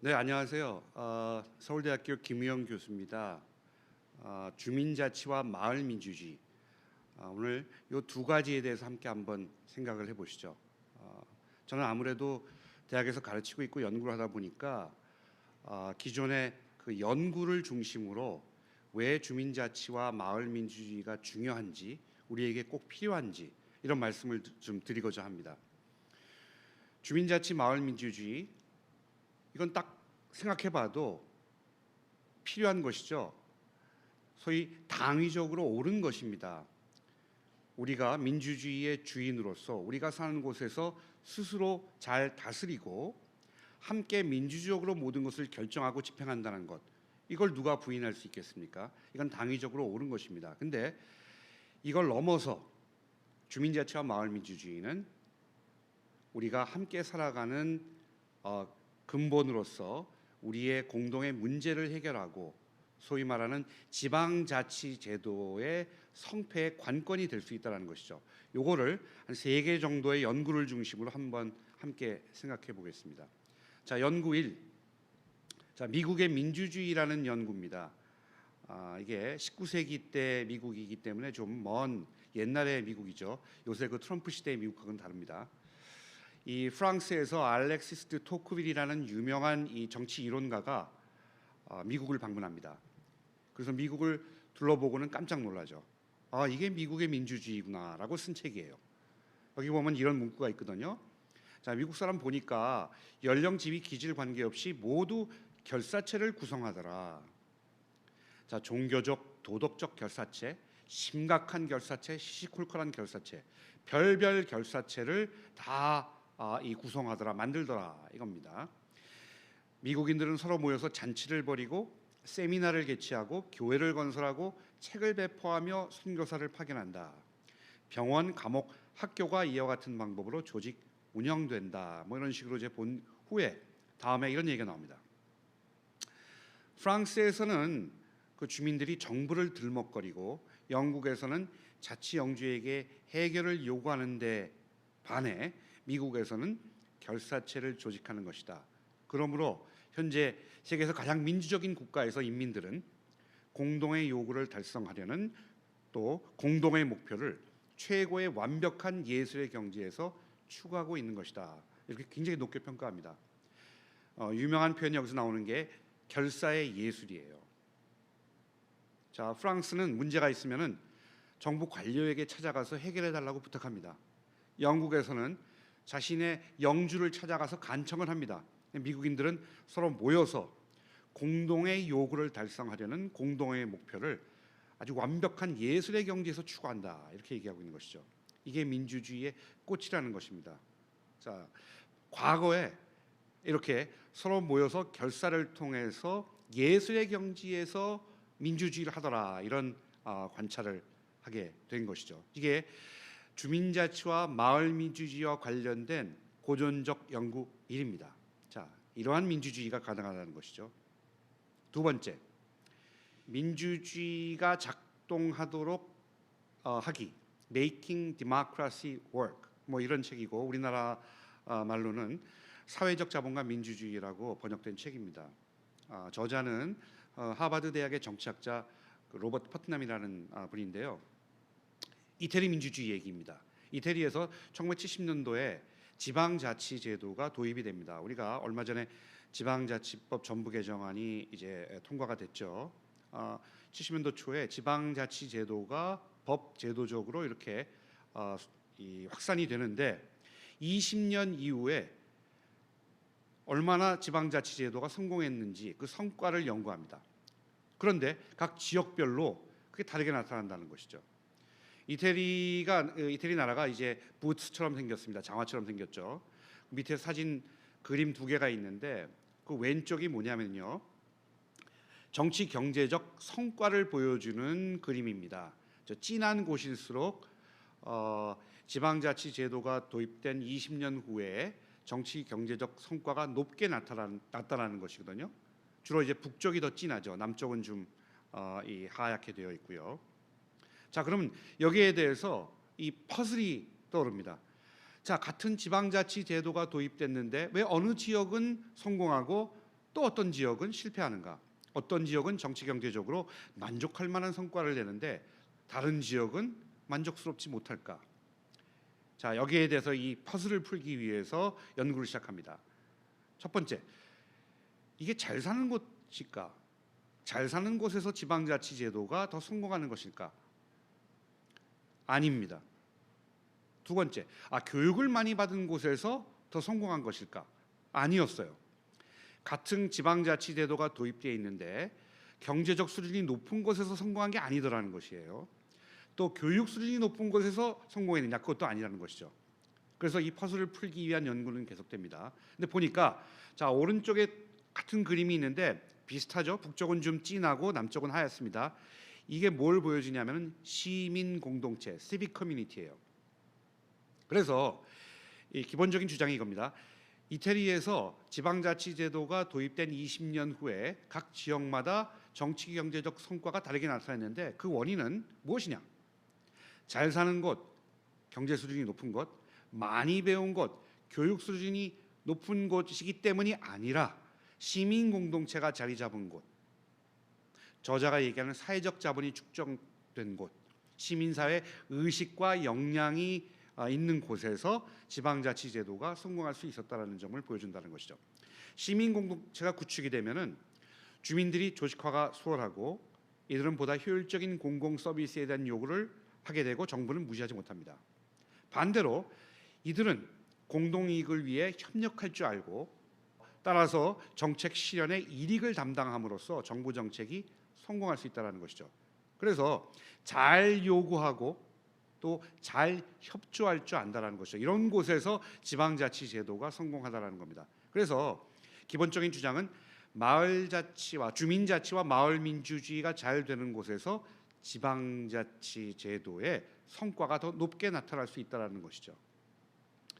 네, 안녕하세요. 서울대학교 김우영 교수입니다. 주민자치와 마을민주주의. 오늘 이 두 가지에 대해서 함께 한번 생각을 해보시죠. 저는 아무래도 대학에서 가르치고 있고 연구를 하다 보니까 기존의 그 연구를 중심으로 왜 주민자치와 마을민주주의가 중요한지, 우리에게 꼭 필요한지 이런 말씀을 좀 드리고자 합니다. 주민자치, 마을민주주의, 이건 딱 생각해봐도 필요한 것이죠. 소위 당위적으로 옳은 것입니다. 우리가 민주주의의 주인으로서 우리가 사는 곳에서 스스로 잘 다스리고 함께 민주적으로 모든 것을 결정하고 집행한다는 것, 이걸 누가 부인할 수 있겠습니까? 이건 당위적으로 옳은 것입니다. 근데 이걸 넘어서 주민자치와 마을민주주의는 우리가 함께 살아가는 근본으로서 우리의 공동의 문제를 해결하고 소위 말하는 지방자치제도의 성패의 관건이 될 수 있다는 것이죠. 요거를 한 3개 정도의 연구를 중심으로 한번 함께 생각해 보겠습니다. 자, 연구 1. 자, 미국의 민주주의라는 연구입니다. 이게 19세기 때 미국이기 때문에 좀 먼 옛날의 미국이죠. 요새 그 트럼프 시대의 미국하고는 다릅니다. 이 프랑스에서 알렉시스 드 토크빌이라는 유명한 이 정치 이론가가 미국을 방문합니다. 그래서 미국을 둘러보고는 깜짝 놀라죠. 이게 미국의 민주주의구나라고 쓴 책이에요. 여기 보면 이런 문구가 있거든요. 자, 미국 사람 보니까 연령, 지위, 기질 관계없이 모두 결사체를 구성하더라. 자, 종교적, 도덕적 결사체, 심각한 결사체, 시시콜콜한 결사체, 별별 결사체를 다 구성하더라, 만들더라 이겁니다. 미국인들은 서로 모여서 잔치를 벌이고 세미나를 개최하고 교회를 건설하고 책을 배포하며 선교사를 파견한다. 병원, 감옥, 학교가 이와 같은 방법으로 조직 운영된다. 뭐 이런 식으로 이제 본 후에 다음에 이런 얘기가 나옵니다. 프랑스에서는 그 주민들이 정부를 들먹거리고 영국에서는 자치영주에게 해결을 요구하는데 반해 미국에서는 결사체를 조직하는 것이다. 그러므로 현재 세계에서 가장 민주적인 국가에서 인민들은 공동의 요구를 달성하려는 또 공동의 목표를 최고의 완벽한 예술의 경지에서 추구하고 있는 것이다. 이렇게 굉장히 높게 평가합니다. 유명한 표현이 여기서 나오는 게 결사의 예술이에요. 자, 프랑스는 문제가 있으면은 정부 관료에게 찾아가서 해결해 달라고 부탁합니다. 영국에서는 자신의 영주를 찾아가서 간청을 합니다. 미국인들은 서로 모여서 공동의 요구를 달성하려는 공동의 목표를 아주 완벽한 예술의 경지에서 추구한다. 이렇게 얘기하고 있는 것이죠. 이게 민주주의의 꽃이라는 것입니다. 자, 과거에 이렇게 서로 모여서 결사를 통해서 예술의 경지에서 민주주의를 하더라. 이런 관찰을 하게 된 것이죠. 이게 주민자치와 마을민주주의와 관련된 고전적 연구 1입니다. 자, 이러한 민주주의가 가능하다는 것이죠. 두 번째, 민주주의가 작동하도록 하기, Making Democracy Work, 뭐 이런 책이고 우리나라 말로는 사회적 자본과 민주주의라고 번역된 책입니다. 저자는 하버드 대학의 정치학자 로버트 퍼트남이라는 분인데요. 이태리 민주주의 얘기입니다. 이태리에서 1970년도에 지방자치제도가 도입이 됩니다. 우리가 얼마 전에 지방자치법 전부 개정안이 이제 통과가 됐죠. 70년도 초에 지방자치제도가 법 제도적으로 이렇게 확산이 되는데 20년 이후에 얼마나 지방자치제도가 성공했는지 그 성과를 연구합니다. 그런데 각 지역별로 그게 다르게 나타난다는 것이죠. 이태리 나라가 이제 부츠처럼 생겼습니다. 장화처럼 생겼죠. 밑에 사진 그림 2개가 있는데 그 왼쪽이 뭐냐면요, 정치 경제적 성과를 보여주는 그림입니다. 진한 곳일수록 지방자치 제도가 도입된 20년 후에 정치 경제적 성과가 높게 나타나는 것이거든요. 주로 이제 북쪽이 더 진하죠. 남쪽은 좀 하얗게 되어 있고요. 자, 그러면 여기에 대해서 이 퍼즐이 떠오릅니다. 자, 같은 지방자치 제도가 도입됐는데 왜 어느 지역은 성공하고 또 어떤 지역은 실패하는가? 어떤 지역은 정치 경제적으로 만족할 만한 성과를 내는데 다른 지역은 만족스럽지 못할까? 자, 여기에 대해서 이 퍼즐을 풀기 위해서 연구를 시작합니다. 첫 번째, 이게 잘 사는 곳일까? 잘 사는 곳에서 지방자치제도가 더 성공하는 것일까? 아닙니다. 두 번째, 교육을 많이 받은 곳에서 더 성공한 것일까? 아니었어요. 같은 지방자치제도가 도입되어 있는데 경제적 수준이 높은 곳에서 성공한 게 아니더라는 것이에요. 또 교육 수준이 높은 곳에서 성공했느냐? 그것도 아니라는 것이죠. 그래서 이 퍼즐을 풀기 위한 연구는 계속됩니다. 근데 보니까 자, 오른쪽에 같은 그림이 있는데 비슷하죠? 북쪽은 좀 진하고 남쪽은 하얗습니다. 이게 뭘 보여주냐면 시민 공동체, civic community예요. 그래서 이 기본적인 주장이 이겁니다. 이태리에서 지방자치제도가 도입된 20년 후에 각 지역마다 정치 경제적 성과가 다르게 나타났는데 그 원인은 무엇이냐? 잘 사는 곳, 경제 수준이 높은 곳, 많이 배운 곳, 교육 수준이 높은 곳이기 때문이 아니라 시민 공동체가 자리 잡은 곳, 저자가 얘기하는 사회적 자본이 축적된 곳, 시민사회 의식과 역량이 있는 곳에서 지방자치제도가 성공할 수 있었다는 점을 보여준다는 것이죠. 시민 공동체가 구축이 되면은 주민들이 조직화가 수월하고 이들은 보다 효율적인 공공 서비스에 대한 요구를 하게 되고 정부는 무시하지 못합니다. 반대로 이들은 공동이익을 위해 협력할 줄 알고 따라서 정책 실현의 일익을 담당함으로써 정부 정책이 성공할 수 있다는 것이죠. 그래서 잘 요구하고 또 잘 협조할 줄 안다라는 것이죠. 이런 곳에서 지방자치제도가 성공하다라는 겁니다. 그래서 기본적인 주장은 마을자치와 주민자치와 마을민주주의가 잘 되는 곳에서 지방자치제도의 성과가 더 높게 나타날 수 있다라는 것이죠.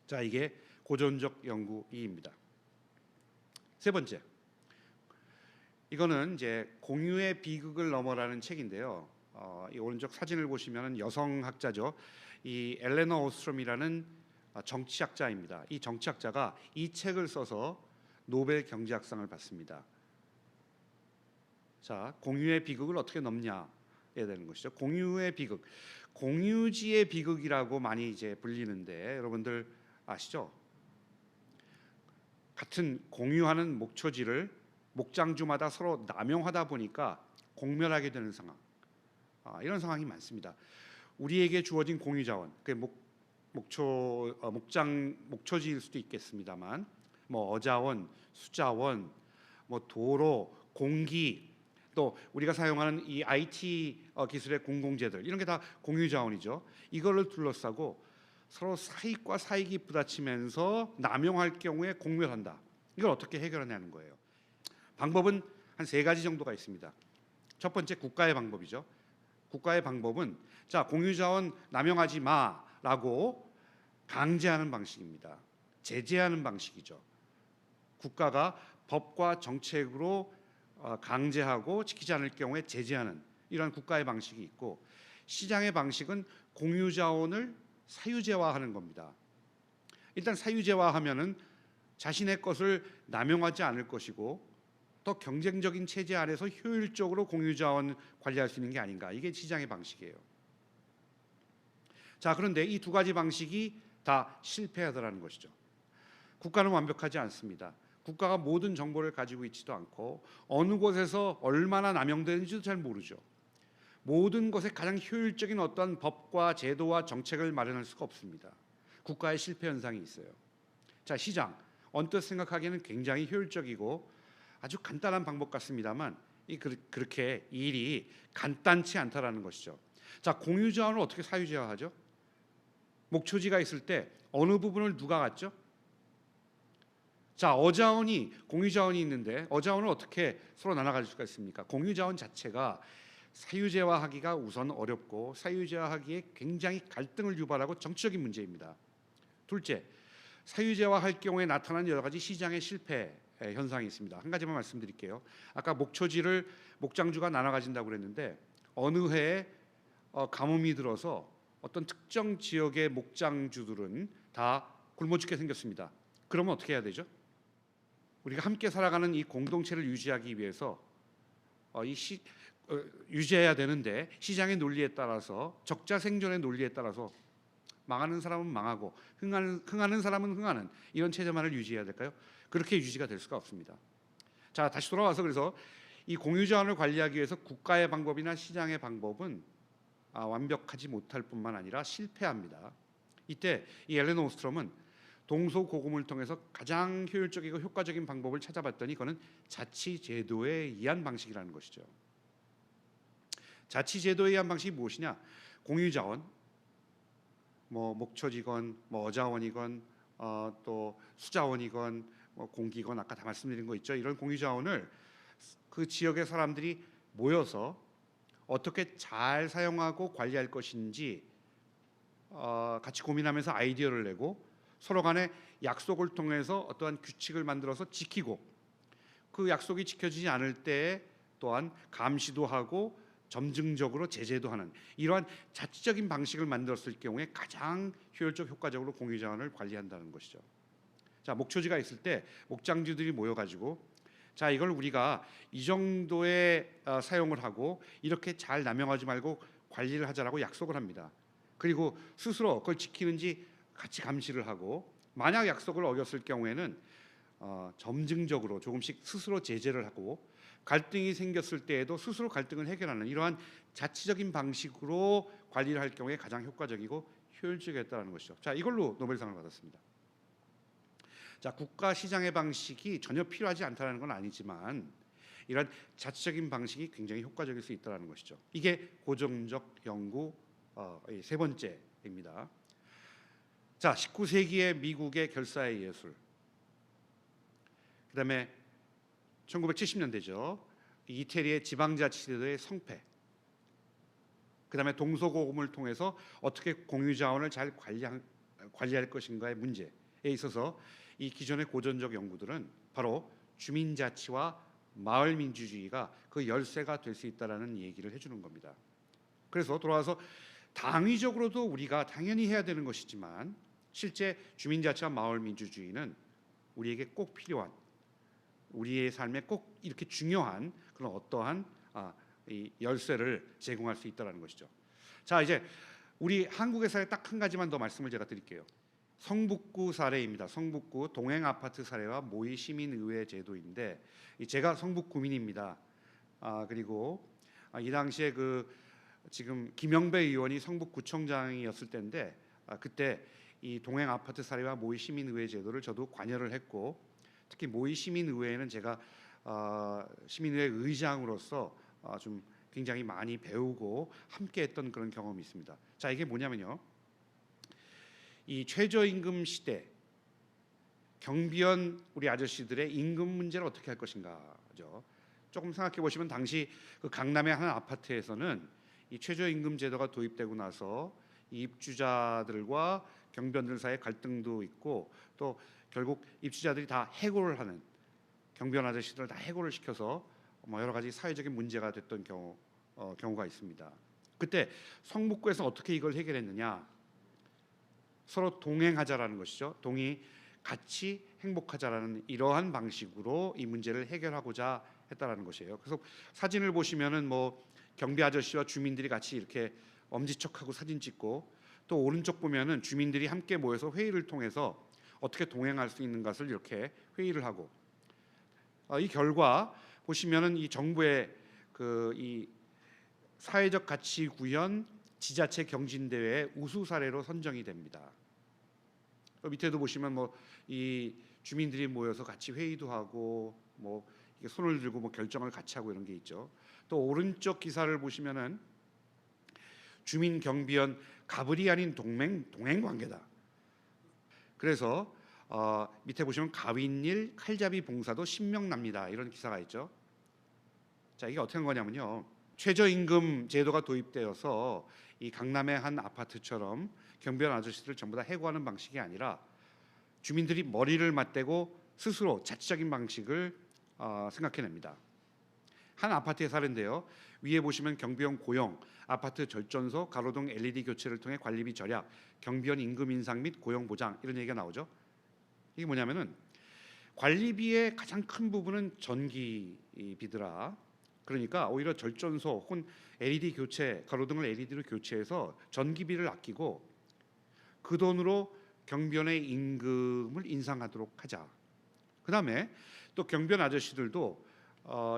자, 이게 고전적 연구이입니다. 세 번째, 이거는 이제 공유의 비극을 넘어라는 책인데요. 이 오른쪽 사진을 보시면 여성학자죠. 이 엘레너 오스트롬이라는 정치학자입니다. 이 정치학자가 이 책을 써서 노벨 경제학상을 받습니다. 자, 공유의 비극을 어떻게 넘냐에 되는 것이죠. 공유의 비극, 공유지의 비극이라고 많이 이제 불리는데 여러분들 아시죠? 같은 공유하는 목초지를 목장주마다 서로 남용하다 보니까 공멸하게 되는 상황, 이런 상황이 많습니다. 우리에게 주어진 공유자원, 목초지일 수도 있겠습니다만, 뭐 어자원, 수자원, 뭐 도로, 공기, 또 우리가 사용하는 이 IT 기술의 공공재들 이런 게 다 공유자원이죠. 이거를 둘러싸고 서로 사익과 사익이 부딪히면서 남용할 경우에 공멸한다. 이걸 어떻게 해결하냐는 거예요. 방법은 한 세 가지 정도가 있습니다. 첫 번째, 국가의 방법이죠. 국가의 방법은 자, 공유자원 남용하지 마라고 강제하는 방식입니다. 제재하는 방식이죠. 국가가 법과 정책으로 강제하고 지키지 않을 경우에 제재하는 이런 국가의 방식이 있고, 시장의 방식은 공유자원을 사유제화하는 겁니다. 일단 사유제화하면은 자신의 것을 남용하지 않을 것이고 더 경쟁적인 체제 안에서 효율적으로 공유자원 관리할 수 있는 게 아닌가. 이게 시장의 방식이에요. 자, 그런데 이 두 가지 방식이 다 실패하더라는 것이죠. 국가는 완벽하지 않습니다. 국가가 모든 정보를 가지고 있지도 않고 어느 곳에서 얼마나 남용되는지도 잘 모르죠. 모든 것에 가장 효율적인 어떤 법과 제도와 정책을 마련할 수가 없습니다. 국가의 실패 현상이 있어요. 자, 시장 언뜻 생각하기에는 굉장히 효율적이고 아주 간단한 방법 같습니다만 그렇게 일이 간단치 않다라는 것이죠. 자, 공유자원을 어떻게 사유제화하죠? 목초지가 있을 때 어느 부분을 누가 갖죠? 자, 어자원이 공유자원이 있는데 어자원을 어떻게 서로 나눠가질 수가 있습니까? 공유자원 자체가 사유제화하기가 우선 어렵고 사유제화하기에 굉장히 갈등을 유발하고 정치적인 문제입니다. 둘째, 사유제화할 경우에 나타나는 여러 가지 시장의 실패 현상이 있습니다. 한 가지만 말씀드릴게요. 아까 목초지를 목장주가 나눠 가진다고 그랬는데 어느 해에 가뭄이 들어서 어떤 특정 지역의 목장주들은 다 굶어 죽게 생겼습니다. 그러면 어떻게 해야 되죠? 우리가 함께 살아가는 이 공동체를 유지하기 위해서 유지해야 되는데, 시장의 논리에 따라서, 적자 생존의 논리에 따라서 망하는 사람은 망하고 흥하는 사람은 흥하는 이런 체제만을 유지해야 될까요? 그렇게 유지가 될 수가 없습니다. 자, 다시 돌아와서 그래서 이 공유자원을 관리하기 위해서 국가의 방법이나 시장의 방법은 완벽하지 못할 뿐만 아니라 실패합니다. 이때 이 엘렌 오스트롬은 동서고금을 통해서 가장 효율적이고 효과적인 방법을 찾아봤더니 그거는 자치제도에 의한 방식이라는 것이죠. 자치제도에 의한 방식이 무엇이냐? 공유자원, 목초지건, 어자원이건, 또 수자원이건, 공기건, 아까 다 말씀드린 거 있죠. 이런 공유자원을 그 지역의 사람들이 모여서 어떻게 잘 사용하고 관리할 것인지 같이 고민하면서 아이디어를 내고, 서로 간에 약속을 통해서 어떠한 규칙을 만들어서 지키고, 그 약속이 지켜지지 않을 때 또한 감시도 하고 점증적으로 제재도 하는 이러한 자치적인 방식을 만들었을 경우에 가장 효율적, 효과적으로 공유자원을 관리한다는 것이죠. 자, 목초지가 있을 때 목장주들이 모여가지고, 자, 이걸 우리가 이 정도의 사용을 하고 이렇게 잘 남용하지 말고 관리를 하자라고 약속을 합니다. 그리고 스스로 그걸 지키는지 같이 감시를 하고, 만약 약속을 어겼을 경우에는 점증적으로 조금씩 스스로 제재를 하고, 갈등이 생겼을 때에도 스스로 갈등을 해결하는 이러한 자치적인 방식으로 관리를 할 경우에 가장 효과적이고 효율적이었다는 것이죠. 자, 이걸로 노벨상을 받았습니다. 자, 국가 시장의 방식이 전혀 필요하지 않다는 건 아니지만 이런 자치적인 방식이 굉장히 효과적일 수 있다는 것이죠. 이게 고정적 연구 세 번째입니다. 자, 19세기의 미국의 결사의 예술, 그다음에 1970년대죠. 이태리의 지방자치제도의 성패, 그다음에 동서고금을 통해서 어떻게 공유자원을 잘 관리할 것인가의 문제에 있어서 이 기존의 고전적 연구들은 바로 주민자치와 마을민주주의가 그 열쇠가 될 수 있다라는 얘기를 해주는 겁니다. 그래서 돌아와서 당위적으로도 우리가 당연히 해야 되는 것이지만, 실제 주민자치와 마을민주주의는 우리에게 꼭 필요한, 우리의 삶에 꼭 이렇게 중요한 그런 어떠한 이 열쇠를 제공할 수 있다는 것이죠. 자, 이제 우리 한국의 사례 딱 한 가지만 더 말씀을 제가 드릴게요. 성북구 사례입니다. 성북구 동행 아파트 사례와 모의 시민의회 제도인데, 제가 성북구민입니다. 그리고 이 당시에 지금 김영배 의원이 성북구청장이었을 때인데, 그때 이 동행 아파트 사례와 모의 시민의회 제도를 저도 관여를 했고, 특히 모의 시민의회에는 제가 시민의회 의장으로서 좀 굉장히 많이 배우고 함께했던 그런 경험이 있습니다. 자, 이게 뭐냐면요, 이 최저임금 시대 경비원 우리 아저씨들의 임금 문제를 어떻게 할 것인가죠. 조금 생각해 보시면 당시 그 강남의 한 아파트에서는 이 최저임금 제도가 도입되고 나서 이 입주자들과 경비원들 사이에 갈등도 있고, 또 결국 입주자들이 다 해고를 하는, 경비원 아저씨들을 다 해고를 시켜서 여러 가지 사회적인 문제가 됐던 경우가 있습니다. 그때 성북구에서 어떻게 이걸 해결했느냐? 서로 동행하자라는 것이죠. 같이 행복하자라는 이러한 방식으로 이 문제를 해결하고자 했다라는 것이에요. 그래서 사진을 보시면은 경비 아저씨와 주민들이 같이 이렇게 엄지척하고 사진 찍고, 또 오른쪽 보면은 주민들이 함께 모여서 회의를 통해서 어떻게 동행할 수 있는 것을 이렇게 회의를 하고, 이 결과 보시면은 이 정부의 이 사회적 가치 구현 지자체 경진대회 우수 사례로 선정이 됩니다. 밑에도 보시면 이 주민들이 모여서 같이 회의도 하고 이게 손을 들고 결정을 같이 하고 이런 게 있죠. 또 오른쪽 기사를 보시면은 주민 경비원 갑을이 아닌 동행 관계다. 그래서 밑에 보시면 가윈일 칼잡이 봉사도 신명납니다. 이런 기사가 있죠. 자, 이게 어떻게 한 거냐면요, 최저임금 제도가 도입되어서 이 강남의 한 아파트처럼 경비원 아저씨들을 전부 다 해고하는 방식이 아니라 주민들이 머리를 맞대고 스스로 자치적인 방식을 생각해냅니다. 한 아파트의 사례인데요. 위에 보시면 경비원 고용, 아파트 절전소, 가로등 LED 교체를 통해 관리비 절약, 경비원 임금 인상 및 고용 보장, 이런 얘기가 나오죠. 이게 뭐냐면은 관리비의 가장 큰 부분은 전기비더라. 그러니까 오히려 절전소 혹은 LED 교체, 가로등을 LED로 교체해서 전기비를 아끼고 그 돈으로 경비원의 임금을 인상하도록 하자. 그다음에 또 경비원 아저씨들도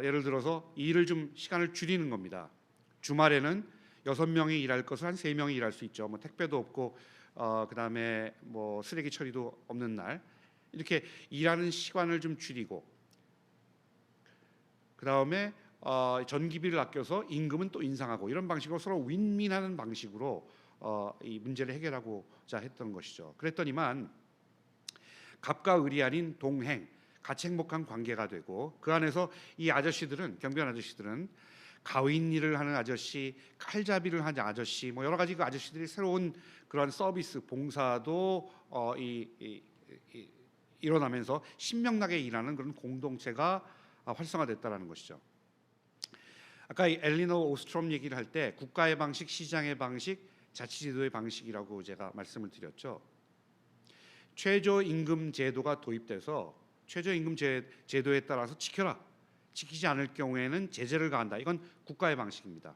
예를 들어서 일을 좀 시간을 줄이는 겁니다. 주말에는 6명이 일할 것을 한 3명이 일할 수 있죠. 뭐 택배도 없고 그다음에 뭐 쓰레기 처리도 없는 날 이렇게 일하는 시간을 좀 줄이고 그다음에 전기비를 아껴서 임금은 또 인상하고 이런 방식으로 서로 윈윈하는 방식으로 이 문제를 해결하고자 했던 것이죠. 그랬더니만 갑과 을이 아닌 동행, 같이 행복한 관계가 되고 그 안에서 이 아저씨들은 경비원 아저씨들은 가윈 일을 하는 아저씨, 칼잡이를 하는 아저씨, 뭐 여러 가지 그 아저씨들이 새로운 그런 서비스, 봉사도 일어나면서 신명나게 일하는 그런 공동체가 활성화됐다라는 것이죠. 아까 엘리너 오스트롬 얘기를 할 때 국가의 방식, 시장의 방식, 자치제도의 방식이라고 제가 말씀을 드렸죠. 최저임금 제도가 도입돼서 최저임금 제도에 따라서 지키지 않을 경우에는 제재를 가한다. 이건 국가의 방식입니다.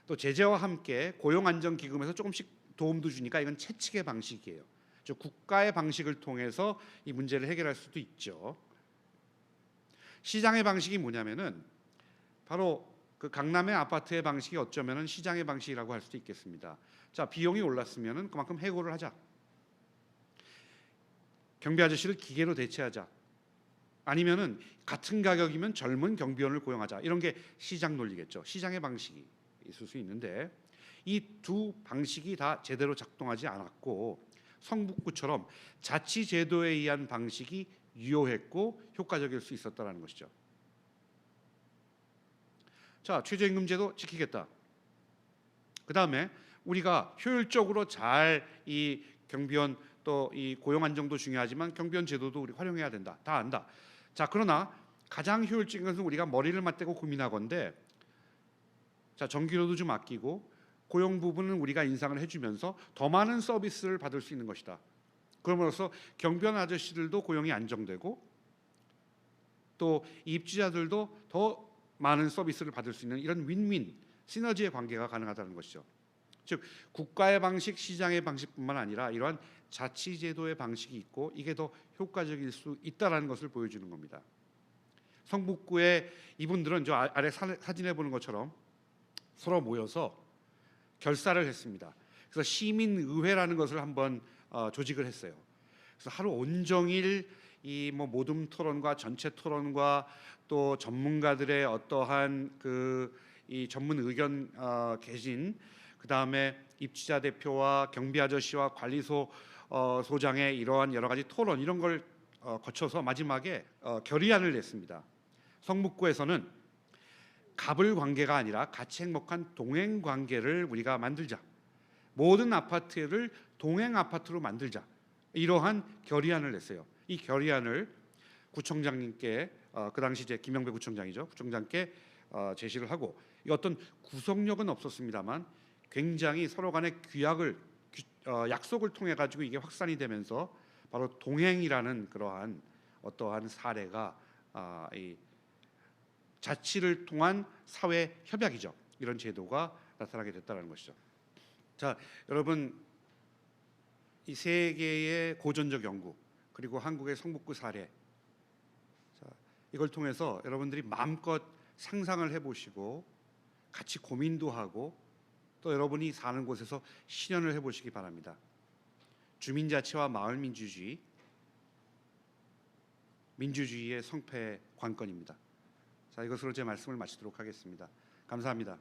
또 제재와 함께 고용안정기금에서 조금씩 도움도 주니까 이건 채찍의 방식이에요. 즉 국가의 방식을 통해서 이 문제를 해결할 수도 있죠. 시장의 방식이 뭐냐면은 바로 그 강남의 아파트의 방식이 어쩌면은 시장의 방식이라고 할 수도 있겠습니다. 자, 비용이 올랐으면은 그만큼 해고를 하자. 경비 아저씨를 기계로 대체하자. 아니면은 같은 가격이면 젊은 경비원을 고용하자. 이런 게 시장 논리겠죠. 시장의 방식이 있을 수 있는데 이 두 방식이 다 제대로 작동하지 않았고 성북구처럼 자치제도에 의한 방식이 유효했고 효과적일 수 있었다는 것이죠. 자, 최저임금제도 지키겠다. 그 다음에 우리가 효율적으로 잘 이 경비원 또 이 고용 안정도 중요하지만 경비원 제도도 우리 활용해야 된다. 다 안다. 자, 그러나 가장 효율적인 것은 우리가 머리를 맞대고 고민하건대 자, 전기료도 좀 아끼고 고용 부분은 우리가 인상을 해주면서 더 많은 서비스를 받을 수 있는 것이다. 그럼으로써 경비원 아저씨들도 고용이 안정되고 또 입주자들도 더 많은 서비스를 받을 수 있는 이런 윈윈 시너지의 관계가 가능하다는 것이죠. 즉 국가의 방식, 시장의 방식뿐만 아니라 이러한 자치제도의 방식이 있고 이게 더 효과적일 수 있다라는 것을 보여주는 겁니다. 성북구의 이분들은 저 아래 사진에 보는 것처럼 서로 모여서 결사를 했습니다. 그래서 시민의회라는 것을 한번 조직을 했어요. 그래서 하루 온종일 이 뭐 모둠 토론과 전체 토론과 또 전문가들의 어떠한 그 이 전문 의견 개진, 그 다음에 입주자 대표와 경비 아저씨와 관리소 소장의 이러한 여러 가지 토론 이런 걸 거쳐서 마지막에 결의안을 냈습니다. 성북구에서는 갑을 관계가 아니라 같이 행복한 동행 관계를 우리가 만들자. 모든 아파트를 동행 아파트로 만들자. 이러한 결의안을 냈어요. 이 결의안을 구청장님께 그 당시 이제 김영배 구청장이죠. 구청장께 제시를 하고 이 어떤 구속력은 없었습니다만 굉장히 서로 간의 약속을 통해 가지고 이게 확산이 되면서 바로 동행이라는 그러한 어떠한 사례가 이 자치를 통한 사회 협약이죠. 이런 제도가 나타나게 됐다는 것이죠. 자, 여러분 이 세계의 고전적 연구 그리고 한국의 성북구 사례, 자, 이걸 통해서 여러분들이 마음껏 상상을 해보시고 같이 고민도 하고 또 여러분이 사는 곳에서 실현을 해보시기 바랍니다. 주민자치와 마을민주주의, 민주주의의 성패 관건입니다. 자, 이것으로 제 말씀을 마치도록 하겠습니다. 감사합니다.